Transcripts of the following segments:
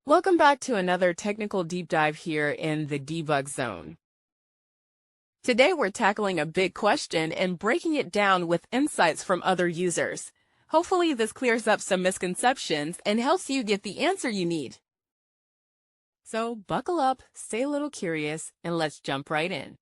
Welcome back to another technical deep dive here in the debug zone. Today we're tackling a big question and breaking it down with insights from other users. Hopefully this clears up some misconceptions and helps you get the answer you need. So buckle up, stay a little curious, and let's jump right in.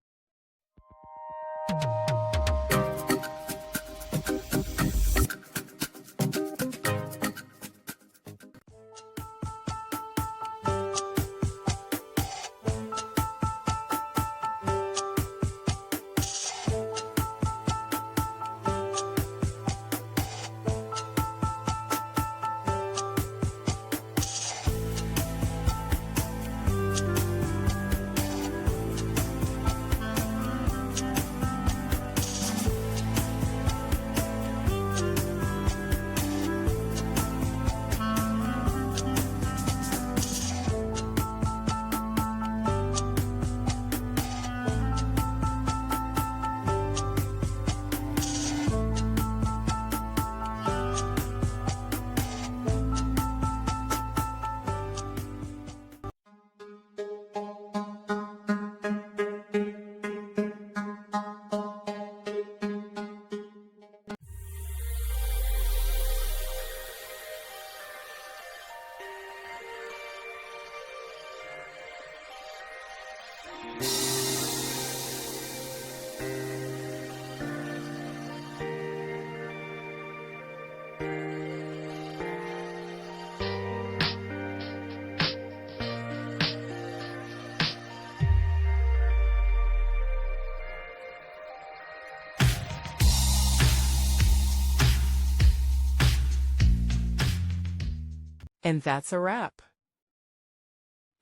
And that's a wrap.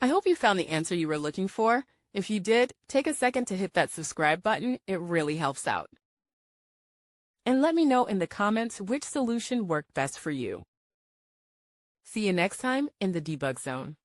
I hope you found the answer you were looking for. If you did, take a second to hit that subscribe button. It really helps out. And let me know in the comments which solution worked best for you. See you next time in the debug zone.